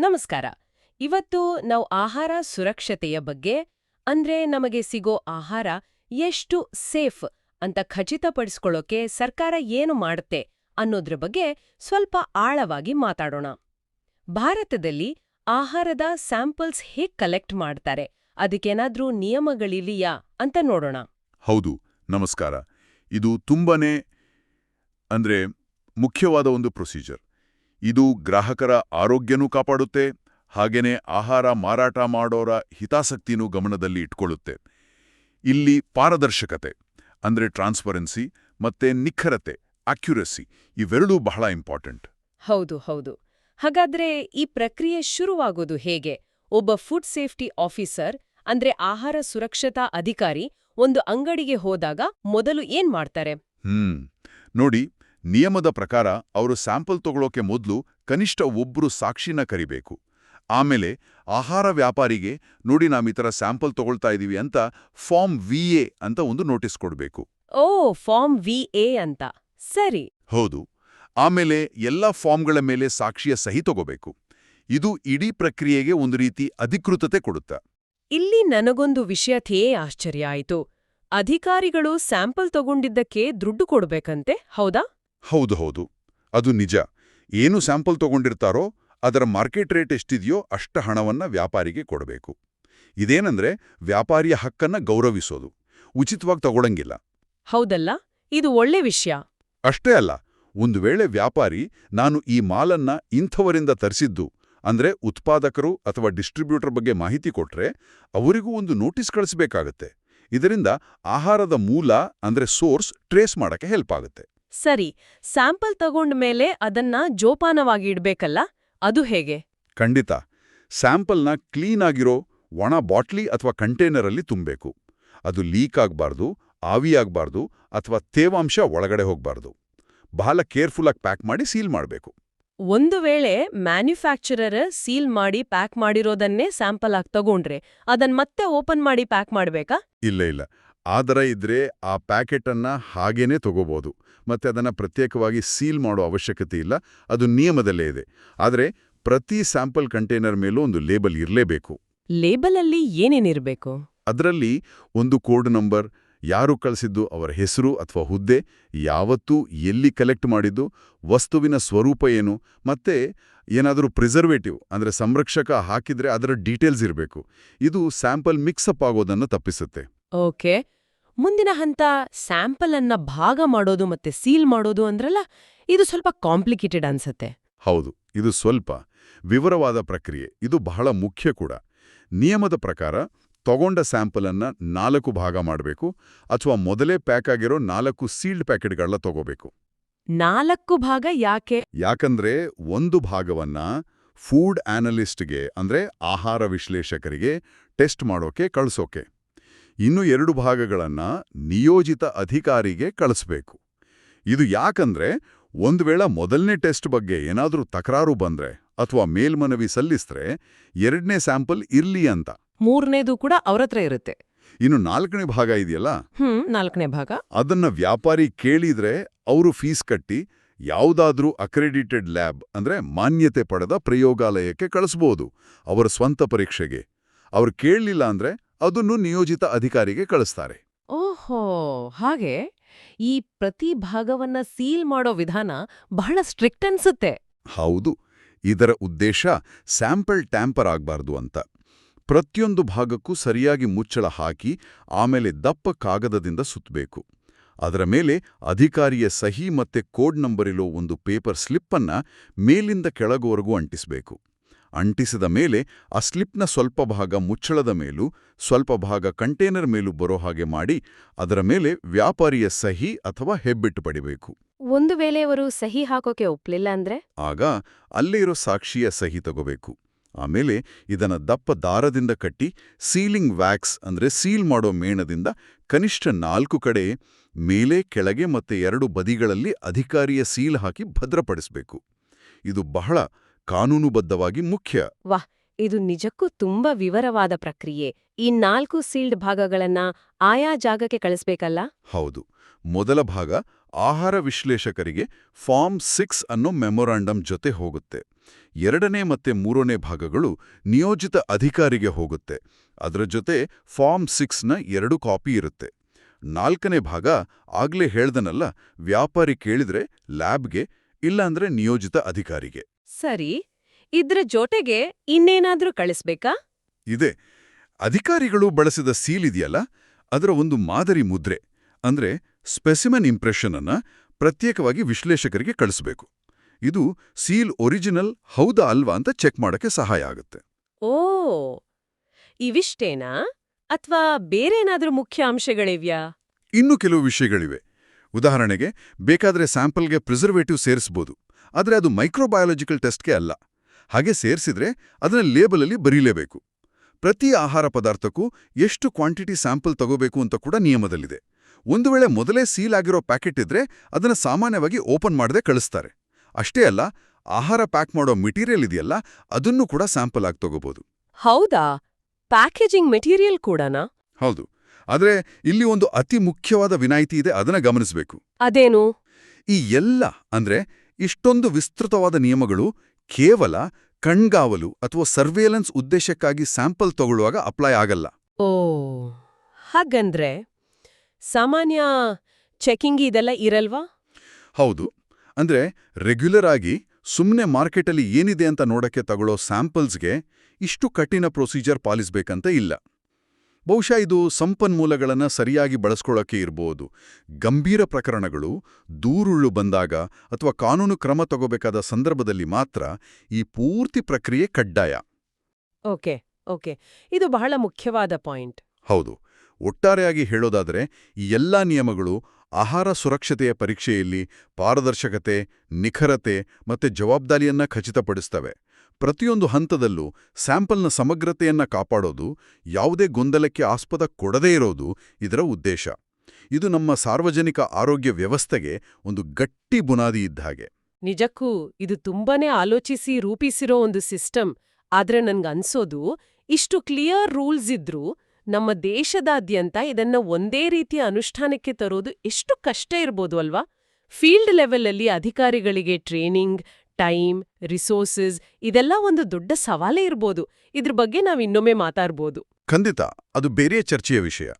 ನಮಸ್ಕಾರ. ಇವತ್ತು ನಾವು ಆಹಾರ ಸುರಕ್ಷತೆಯ ಬಗ್ಗೆ ಅಂದ್ರೆ ನಮಗೆ ಸಿಗೋ ಆಹಾರ ಎಷ್ಟು ಸೇಫ್ ಅಂತ ಖಚಿತಪಡಿಸ್ಕೊಳ್ಳೋಕೆ ಸರ್ಕಾರ ಏನು ಮಾಡುತ್ತೆ ಅನ್ನೋದ್ರ ಬಗ್ಗೆ ಸ್ವಲ್ಪ ಆಳವಾಗಿ ಮಾತಾಡೋಣ. ಭಾರತದಲ್ಲಿ ಆಹಾರದ ಸ್ಯಾಂಪಲ್ಸ್ ಹೇಗ್ ಕಲೆಕ್ಟ್ ಮಾಡ್ತಾರೆ, ಅದಕ್ಕೇನಾದ್ರೂ ನಿಯಮಗಳಿವೆಯಾ ಅಂತ ನೋಡೋಣ. ಹೌದು, ನಮಸ್ಕಾರ. ಇದು ತುಂಬಾನೇ ಮುಖ್ಯವಾದ ಒಂದು ಪ್ರೊಸೀಜರ್. ಇದು ಗ್ರಾಹಕರ ಆರೋಗ್ಯನೂ ಕಾಪಾಡುತ್ತೆ, ಹಾಗೇನೆ ಆಹಾರ ಮಾರಾಟ ಮಾಡೋರ ಹಿತಾಸಕ್ತಿನೂ ಗಮನದಲ್ಲಿ ಇಟ್ಕೊಳ್ಳುತ್ತೆ. ಇಲ್ಲಿ ಪಾರದರ್ಶಕತೆ ಟ್ರಾನ್ಸ್ಪರೆನ್ಸಿ ಮತ್ತೆ ನಿಖರತೆ ಅಕ್ಯುರಸಿ ಇವೆರಡೂ ಬಹಳ ಇಂಪಾರ್ಟೆಂಟ್. ಹೌದು ಹೌದು. ಹಾಗಾದ್ರೆ ಈ ಪ್ರಕ್ರಿಯೆ ಶುರುವಾಗೋದು ಹೇಗೆ? ಒಬ್ಬ ಫುಡ್ ಸೇಫ್ಟಿ ಆಫೀಸರ್ ಆಹಾರ ಸುರಕ್ಷತಾ ಅಧಿಕಾರಿ ಒಂದು ಅಂಗಡಿಗೆ ಹೋದಾಗ ಮೊದಲು ಏನ್ ಮಾಡ್ತಾರೆ? ನೋಡಿ, ನಿಯಮದ ಪ್ರಕಾರ ಅವರು ಸ್ಯಾಂಪಲ್ ತಗೊಳ್ಳೋಕೆ ಮೊದಲು ಕನಿಷ್ಠ ಒಬ್ರು ಸಾಕ್ಷಿನ ಕರಿಬೇಕು. ಆಮೇಲೆ ಆಹಾರ ವ್ಯಾಪಾರಿಗೆ ನೋಡಿ ನಾವೀತರ ಸ್ಯಾಂಪಲ್ ತಗೊಳ್ತಾ ಇದೀವಿ ಅಂತ ಫಾರ್ಮ್ VA ಅಂತ ಒಂದು ನೋಟಿಸ್ ಕೊಡಬೇಕು. ಓ, ಫಾರ್ಮ್ VA ಅಂತ. ಸರಿ. ಹೌದು. ಆಮೇಲೆ ಎಲ್ಲ ಫಾರ್ಮ್ಗಳ ಮೇಲೆ ಸಾಕ್ಷಿಯ ಸಹಿ ತಗೋಬೇಕು. ಇದು ಇಡೀ ಪ್ರಕ್ರಿಯೆಗೆ ಒಂದು ರೀತಿ ಅಧಿಕೃತತೆ ಕೊಡುತ್ತೆ. ಇಲ್ಲಿ ನನಗೊಂದು ವಿಷಯಥೇ ಆಶ್ಚರ್ಯ ಆಯ್ತು. ಅಧಿಕಾರಿಗಳು ಸ್ಯಾಂಪಲ್ ತಗೊಂಡಿದ್ದಕ್ಕೆ ದುಡ್ಡು ಕೊಡ್ಬೇಕಂತೆ, ಹೌದಾ? ಹೌದು, ಅದು ನಿಜ. ಏನು ಸ್ಯಾಂಪಲ್ ತಗೊಂಡಿರ್ತಾರೋ ಅದರ ಮಾರ್ಕೆಟ್ ರೇಟ್ ಎಷ್ಟಿದೆಯೋ ಅಷ್ಟ ಹಣವನ್ನ ವ್ಯಾಪಾರಿಗೆ ಕೊಡಬೇಕು. ಇದೇನಂದ್ರೆ ವ್ಯಾಪಾರಿಯ ಹಕ್ಕನ್ನ ಗೌರವಿಸೋದು. ಉಚಿತವಾಗಿ ತಗೊಳಂಗಿಲ್ಲ. ಹೌದಲ್ಲ, ಇದು ಒಳ್ಳೆ ವಿಷಯ. ಅಷ್ಟೇ ಅಲ್ಲ, ಒಂದು ವೇಳೆ ವ್ಯಾಪಾರಿ ನಾನು ಈ ಮಾಲನ್ನ ಇಂಥವರಿಂದ ತರಿಸಿದ್ದು ಉತ್ಪಾದಕರು ಅಥವಾ ಡಿಸ್ಟ್ರಿಬ್ಯೂಟರ್ ಬಗ್ಗೆ ಮಾಹಿತಿ ಕೊಟ್ರೆ ಅವರಿಗೂ ಒಂದು ನೋಟಿಸ್ ಕಳಿಸಬೇಕಾಗತ್ತೆ. ಇದರಿಂದ ಆಹಾರದ ಮೂಲ ಸೋರ್ಸ್ ಟ್ರೇಸ್ ಮಾಡಕ್ಕೆ ಹೆಲ್ಪ್ ಆಗುತ್ತೆ. ಸರಿ, ಸ್ಯಾಂಪಲ್ ತಗೊಂಡ ಮೇಲೆ ಅದನ್ನ ಜೋಪಾನವಾಗಿ ಇಡ್ಬೇಕಲ್ಲ, ಅದು ಹೇಗೆ? ಖಂಡಿತ. ಸ್ಯಾಂಪಲ್ನ ಕ್ಲೀನ್ ಆಗಿರೋ ಒಣ ಬಾಟ್ಲಿ ಅಥವಾ ಕಂಟೈನರಲ್ಲಿ ತುಂಬಬೇಕು. ಅದು ಲೀಕ್ ಆಗಬಾರ್ದು, ಆವಿಯಾಗಬಾರ್ದು ಅಥವಾ ತೇವಾಂಶ ಒಳಗಡೆ ಹೋಗಬಾರ್ದು. ಬಹಳ ಕೇರ್ಫುಲ್ ಆಗಿ ಪ್ಯಾಕ್ ಮಾಡಿ ಸೀಲ್ ಮಾಡಬೇಕು. ಒಂದು ವೇಳೆ ಮ್ಯಾನುಫ್ಯಾಕ್ಚರರ್ ಸೀಲ್ ಮಾಡಿ ಪ್ಯಾಕ್ ಮಾಡಿರೋದನ್ನೇ ಸ್ಯಾಂಪಲ್ ಆಗಿ ತಗೊಂಡ್ರೆ ಅದನ್ನ ಮತ್ತೆ ಓಪನ್ ಮಾಡಿ ಪ್ಯಾಕ್ ಮಾಡಬೇಕಾ? ಇಲ್ಲ. ಆದರ ಇದ್ರೆ ಆ ಪ್ಯಾಕೆಟ್ ಅನ್ನ ಹಾಗೇನೆ ತಗೋಬಹುದು. ಮತ್ತೆ ಅದನ್ನ ಪ್ರತ್ಯೇಕವಾಗಿ ಸೀಲ್ ಮಾಡೋ ಅವಶ್ಯಕತೆ ಇಲ್ಲ. ಅದು ನಿಯಮದಲ್ಲೇ ಇದೆ. ಆದರೆ ಪ್ರತಿ ಸ್ಯಾಂಪಲ್ ಕಂಟೈನರ್ ಮೇಲೂ ಒಂದು ಲೇಬಲ್ ಇರಲೇಬೇಕು. ಲೇಬಲ್ ಅಲ್ಲಿ ಏನೇನಿರಬೇಕು? ಅದರಲ್ಲಿ ಒಂದು ಕೋಡ್ ನಂಬರ್, ಯಾರು ಕಳಿಸಿದ್ದು, ಅವರ ಹೆಸರು ಅಥವಾ ಹುದ್ದೆ, ಯಾವತ್ತೂ ಎಲ್ಲಿ ಕಲೆಕ್ಟ್ ಮಾಡಿದ್ದು, ವಸ್ತುವಿನ ಸ್ವರೂಪ ಏನು, ಮತ್ತೆ ಏನಾದರೂ ಪ್ರಿಸರ್ವೇಟಿವ್ ಸಂರಕ್ಷಕ ಹಾಕಿದ್ರೆ ಅದರ ಡೀಟೇಲ್ಸ್ ಇರಬೇಕು. ಇದು ಸ್ಯಾಂಪಲ್ ಮಿಕ್ಸಪ್ ಆಗೋದನ್ನು ತಪ್ಪಿಸುತ್ತೆ. ಓಕೆ. ಮುಂದಿನ ಹಂತ ಸ್ಯಾಂಪಲ್ ಅನ್ನ ಭಾಗ ಮಾಡೋದು ಮತ್ತೆ ಸೀಲ್ ಮಾಡೋದು ಅಂದ್ರಲ್ಲ, ಇದು ಸ್ವಲ್ಪ ಕಾಂಪ್ಲಿಕೇಟೆಡ್ ಅನ್ಸತ್ತೆ. ಹೌದು, ಇದು ಸ್ವಲ್ಪ ವಿವರವಾದ ಪ್ರಕ್ರಿಯೆ. ಇದು ಬಹಳ ಮುಖ್ಯ ಕೂಡ. ನಿಯಮದ ಪ್ರಕಾರ ತಗೊಂಡ ಸ್ಯಾಂಪಲ್ ಅನ್ನ 4 ಭಾಗ ಮಾಡಬೇಕು, ಅಥವಾ ಮೊದಲೇ ಪ್ಯಾಕ್ ಆಗಿರೋ 4 ಸೀಲ್ಡ್ ಪ್ಯಾಕೆಟ್ಗಳನ್ನ ತಗೋಬೇಕು. 4 ಭಾಗ ಯಾಕೆ? ಯಾಕಂದ್ರೆ ಒಂದು ಭಾಗವನ್ನ ಫುಡ್ ಆನಲಿಸ್ಟ್ಗೆ ಆಹಾರ ವಿಶ್ಲೇಷಕರಿಗೆ ಟೆಸ್ಟ್ ಮಾಡೋಕೆ ಕಳಿಸೋಕೆ, ಇನ್ನು 2 ಭಾಗಗಳನ್ನ ನಿಯೋಜಿತ ಅಧಿಕಾರಿಗೆ ಕಳಿಸ್ಬೇಕು. ಇದು ಯಾಕಂದ್ರೆ ಒಂದು ವೇಳೆ ಮೊದಲನೇ ಟೆಸ್ಟ್ ಬಗ್ಗೆ ಏನಾದ್ರೂ ತಕರಾರು ಬಂದ್ರೆ ಅಥವಾ ಮೇಲ್ಮನವಿ ಸಲ್ಲಿಸಿದ್ರೆ 2ನೇ ಸ್ಯಾಂಪಲ್ ಇರ್ಲಿ ಅಂತ. 3ನೇದು ಕೂಡ ಅವ್ರತ್ರ ಇರುತ್ತೆ. ಇನ್ನು 4ನೇ ಭಾಗ ಇದೆಯಲ್ಲ, 4ನೇ ಭಾಗ, ಅದನ್ನ ವ್ಯಾಪಾರಿ ಕೇಳಿದ್ರೆ ಅವರು ಫೀಸ್ ಕಟ್ಟಿ ಯಾವುದಾದ್ರೂ ಅಕ್ರೆಡಿಟೆಡ್ ಲ್ಯಾಬ್ ಮಾನ್ಯತೆ ಪಡೆದ ಪ್ರಯೋಗಾಲಯಕ್ಕೆ ಕಳಿಸ್ಬೋದು, ಅವರ ಸ್ವಂತ ಪರೀಕ್ಷೆಗೆ. ಅವ್ರು ಕೇಳಲಿಲ್ಲ ಅಂದ್ರೆ ಅದನ್ನು ನಿಯೋಜಿತ ಅಧಿಕಾರಿಗೆ ಕಳಿಸ್ತಾರೆ. ಓಹೋ, ಹಾಗೆ ಈ ಪ್ರತಿ ಭಾಗವನ್ನ ಸೀಲ್ ಮಾಡೋ ವಿಧಾನ ಬಹಳ ಸ್ಟ್ರಿಕ್ಟ್ ಅನ್ಸುತ್ತೆ. ಹೌದು, ಇದರ ಉದ್ದೇಶ ಸ್ಯಾಂಪಲ್ ಟ್ಯಾಂಪರ್ ಆಗ್ಬಾರ್ದು ಅಂತ. ಪ್ರತಿಯೊಂದು ಭಾಗಕ್ಕೂ ಸರಿಯಾಗಿ ಮುಚ್ಚಳ ಹಾಕಿ ಆಮೇಲೆ ದಪ್ಪ ಕಾಗದದಿಂದ ಸುತ್ತಬೇಕು. ಅದರ ಮೇಲೆ ಅಧಿಕಾರಿಯ ಸಹಿ ಮತ್ತೆ ಕೋಡ್ ನಂಬರ್ ಇರೋ ಒಂದು ಪೇಪರ್ ಸ್ಲಿಪ್ಪನ್ನ ಮೇಲಿಂದ ಕೆಳಗುವರೆಗೂ ಅಂಟಿಸಬೇಕು. ಅಂಟಿಸಿದ ಮೇಲೆ ಆ ಸ್ಲಿಪ್ನ ಸ್ವಲ್ಪ ಭಾಗ ಮುಚ್ಚಳದ ಮೇಲೂ ಸ್ವಲ್ಪ ಭಾಗ ಕಂಟೈನರ್ ಮೇಲೂ ಬರೋ ಹಾಗೆ ಮಾಡಿ ಅದರ ಮೇಲೆ ವ್ಯಾಪಾರಿಯ ಸಹಿ ಅಥವಾ ಹೆಬ್ಬಿಟ್ಟು ಪಡಿಬೇಕು. ಒಂದು ವೇಳೆ ಅವರು ಸಹಿ ಹಾಕೋಕೆ ಒಪ್ಲಿಲ್ಲ ಅಂದ್ರೆ? ಆಗ ಅಲ್ಲೇ ಇರೋ ಸಾಕ್ಷಿಯ ಸಹಿ ತಗೋಬೇಕು. ಆಮೇಲೆ ಇದನ್ನ ದಪ್ಪ ದಾರದಿಂದ ಕಟ್ಟಿ ಸೀಲಿಂಗ್ ವ್ಯಾಕ್ಸ್ ಸೀಲ್ ಮಾಡೋ ಮೇಣದಿಂದ ಕನಿಷ್ಠ 4 ಕಡೆ ಮೇಲೆ, ಕೆಳಗೆ ಮತ್ತೆ 2 ಬದಿಗಳಲ್ಲಿ ಅಧಿಕಾರಿಯ ಸೀಲ್ ಹಾಕಿ ಭದ್ರಪಡಿಸಬೇಕು. ಇದು ಬಹಳ ಕಾನೂನುಬದ್ಧವಾಗಿ ಮುಖ್ಯ. ವಾಹ್, ಇದು ನಿಜಕ್ಕೂ ತುಂಬಾ ವಿವರವಾದ ಪ್ರಕ್ರಿಯೆ. ಈ 4 ಸೀಲ್ಡ್ ಭಾಗಗಳನ್ನ ಆಯಾ ಜಾಗಕ್ಕೆ ಕಳಿಸ್ಬೇಕಲ್ಲ? ಹೌದು. ಮೊದಲ ಭಾಗ ಆಹಾರ ವಿಶ್ಲೇಷಕರಿಗೆ ಫಾರ್ಮ್ 6 ಅನ್ನೋ ಮೆಮೊರಾಂಡಮ್ ಜೊತೆ ಹೋಗುತ್ತೆ. 2ನೇ ಮತ್ತೆ 3ನೇ ಭಾಗಗಳು ನಿಯೋಜಿತ ಅಧಿಕಾರಿಗೆ ಹೋಗುತ್ತೆ. ಅದರ ಜೊತೆ ಫಾರ್ಮ್ 6ನ 2 ಕಾಪಿ ಇರುತ್ತೆ. 4ನೇ ಭಾಗ ಆಗ್ಲೇ ಹೇಳ್ದನಲ್ಲ, ವ್ಯಾಪಾರಿ ಕೇಳಿದ್ರೆ ಲ್ಯಾಬ್ಗೆ, ಇಲ್ಲಾಂದ್ರೆ ನಿಯೋಜಿತ ಅಧಿಕಾರಿಗೆ. ಸರಿ, ಇದ್ರ ಜೊತೆಗೆ ಇನ್ನೇನಾದ್ರೂ ಕಳಿಸ್ಬೇಕಾ? ಇದೆ. ಅಧಿಕಾರಿಗಳು ಬಳಸಿದ ಸೀಲ್ ಇದೆಯಲ್ಲ, ಅದರ ಒಂದು ಮಾದರಿ ಮುದ್ರೆ ಅಂದ್ರೆ ಸ್ಪೆಸಿಮೆನ್ ಇಂಪ್ರೆಷನ್ ಅನ್ನ ಪ್ರತ್ಯೇಕವಾಗಿ ವಿಶ್ಲೇಷಕರಿಗೆ ಕಳಿಸಬೇಕು. ಇದು ಸೀಲ್ ಒರಿಜಿನಲ್ ಹೌದಾ ಅಲ್ವಾ ಅಂತ ಚೆಕ್ ಮಾಡಕ್ಕೆ ಸಹಾಯ ಆಗುತ್ತೆ. ಓ, ಇವಿಷ್ಟೇನಾ ಅಥವಾ ಬೇರೇನಾದ್ರೂ ಮುಖ್ಯ ಅಂಶಗಳಿವ್ಯಾ? ಇನ್ನೂ ಕೆಲವು ವಿಷಯಗಳಿವೆ. ಉದಾಹರಣೆಗೆ, ಬೇಕಾದ್ರೆ ಸ್ಯಾಂಪಲ್ಗೆ ಪ್ರಿಸರ್ವೇಟಿವ್ ಸೇರಿಸಬಹುದು, ಆದರೆ ಅದು ಮೈಕ್ರೋಬಯಾಲಜಿಕಲ್ ಟೆಸ್ಟ್ಗೆ ಅಲ್ಲ. ಹಾಗೆ ಸೇರಿಸಿದ್ರೆ ಅದನ್ನ ಲೇಬಲಲ್ಲಿ ಬರೀಲೇಬೇಕು. ಪ್ರತಿ ಆಹಾರ ಪದಾರ್ಥಕ್ಕೂ ಎಷ್ಟು ಕ್ವಾಂಟಿಟಿ ಸ್ಯಾಂಪಲ್ ತಗೋಬೇಕು ಅಂತ ಕೂಡ ನಿಯಮದಲ್ಲಿದೆ. ಒಂದು ವೇಳೆ ಮೊದಲೇ ಸೀಲ್ ಆಗಿರೋ ಪ್ಯಾಕೆಟ್ ಇದ್ರೆ ಅದನ್ನ ಸಾಮಾನ್ಯವಾಗಿ ಓಪನ್ ಮಾಡದೆ ಕಳಿಸ್ತಾರೆ. ಅಷ್ಟೇ ಅಲ್ಲ, ಆಹಾರ ಪ್ಯಾಕ್ ಮಾಡೋ ಮೆಟೀರಿಯಲ್ ಇದೆಯಲ್ಲ, ಅದನ್ನು ಕೂಡ ಸ್ಯಾಂಪಲ್ ಆಗಿ ತಗೋಬಹುದು. ಹೌದಾ? ಪ್ಯಾಕೇಜಿಂಗ್ ಮೆಟೀರಿಯಲ್ ಕೂಡನಾ? ಹೌದು. ಆದ್ರೆ ಇಲ್ಲಿ ಒಂದು ಅತಿ ಮುಖ್ಯವಾದ ವಿನಾಯಿತಿ ಇದೆ, ಅದನ್ನ ಗಮನಿಸಬೇಕು. ಅದೇನು? ಈ ಎಲ್ಲ ಅಂದ್ರೆ ಇಷ್ಟೊಂದು ವಿಸ್ತೃತವಾದ ನಿಯಮಗಳು ಕೇವಲ ಕಣ್ಗಾವಲು ಅಥವಾ ಸರ್ವೇಲೆನ್ಸ್ ಉದ್ದೇಶಕ್ಕಾಗಿ ಸ್ಯಾಂಪಲ್ ತಗೊಳ್ಳುವಾಗ ಅಪ್ಲೈ ಆಗಲ್ಲ. ಓ, ಹಾಗಂದ್ರೆ ಸಾಮಾನ್ಯ ಚೆಕಿಂಗ್ ಇದೆಲ್ಲ ಇರಲ್ವಾ? ಹೌದು. ಅಂದ್ರೆ ರೆಗ್ಯುಲರ್ ಆಗಿ ಸುಮ್ಮನೆ ಮಾರ್ಕೆಟಲ್ಲಿ ಏನಿದೆ ಅಂತ ನೋಡಕ್ಕೆ ತಗೊಳ್ಳೋ ಸ್ಯಾಂಪಲ್ಸ್ಗೆ ಇಷ್ಟು ಕಠಿಣ ಪ್ರೊಸೀಜರ್ ಪಾಲಿಸ್ಬೇಕಂತ ಇಲ್ಲ. ಬಹುಶಃ ಇದು ಸಂಪನ್ಮೂಲಗಳನ್ನು ಸರಿಯಾಗಿ ಬಳಸ್ಕೊಳ್ಳೋಕೆ ಇರ್ಬೋದು. ಗಂಭೀರ ಪ್ರಕರಣಗಳು, ದೂರುಳು ಬಂದಾಗ ಅಥವಾ ಕಾನೂನು ಕ್ರಮ ತಗೋಬೇಕಾದ ಸಂದರ್ಭದಲ್ಲಿ ಮಾತ್ರ ಈ ಪೂರ್ತಿ ಪ್ರಕ್ರಿಯೆ ಕಡ್ಡಾಯ. ಓಕೆ ಓಕೆ, ಇದು ಬಹಳ ಮುಖ್ಯವಾದ ಪಾಯಿಂಟ್. ಹೌದು. ಒಟ್ಟಾರೆಯಾಗಿ ಹೇಳೋದಾದರೆ ಈ ಎಲ್ಲಾ ನಿಯಮಗಳು ಆಹಾರ ಸುರಕ್ಷತೆಯ ಪರೀಕ್ಷೆಯಲ್ಲಿ ಪಾರದರ್ಶಕತೆ, ನಿಖರತೆ ಮತ್ತೆ ಜವಾಬ್ದಾರಿಯನ್ನ ಖಚಿತಪಡಿಸ್ತವೆ. ಪ್ರತಿಯೊಂದು ಹಂತದಲ್ಲೂ ಸ್ಯಾಂಪಲ್ನ ಸಮಗ್ರತೆಯನ್ನ ಕಾಪಾಡೋದು, ಯಾವುದೇ ಗೊಂದಲಕ್ಕೆ ಆಸ್ಪದ ಕೊಡದೇ ಇರೋದು ಇದರ ಉದ್ದೇಶ. ಇದು ನಮ್ಮ ಸಾರ್ವಜನಿಕ ಆರೋಗ್ಯ ವ್ಯವಸ್ಥೆಗೆ ಒಂದು ಗಟ್ಟಿ ಬುನಾದಿ ಇದ್ದ ಹಾಗೆ. ನಿಜಕ್ಕೂ ಇದು ತುಂಬಾನೇ ಆಲೋಚಿಸಿ ರೂಪಿಸಿರೋ ಒಂದು ಸಿಸ್ಟಮ್. ಆದ್ರೆ ನನ್ಗನ್ಸೋದು, ಇಷ್ಟು ಕ್ಲಿಯರ್ ರೂಲ್ಸ್ ಇದ್ರೂ ನಮ್ಮ ದೇಶದಾದ್ಯಂತ ಇದನ್ನ ಒಂದೇ ರೀತಿಯ ಅನುಷ್ಠಾನಕ್ಕೆ ತರೋದು ಎಷ್ಟು ಕಷ್ಟ ಇರ್ಬೋದು ಅಲ್ವಾ? ಫೀಲ್ಡ್ ಲೆವೆಲಲ್ಲಿ ಅಧಿಕಾರಿಗಳಿಗೆ ಟ್ರೈನಿಂಗ್, ಟೈಮ್, ರಿಸೋರ್ಸಸ್ ಇದೆಲ್ಲ ಒಂದು ದೊಡ್ಡ ಸವಾಲೇ ಇರ್ಬೋದು. ಇದ್ರ ಬಗ್ಗೆ ನಾವ್ ಇನ್ನೊಮ್ಮೆ ಮಾತಾಡ್ಬೋದು. ಖಂಡಿತ, ಅದು ಬೇರೆ ಚರ್ಚೆಯ ವಿಷಯ.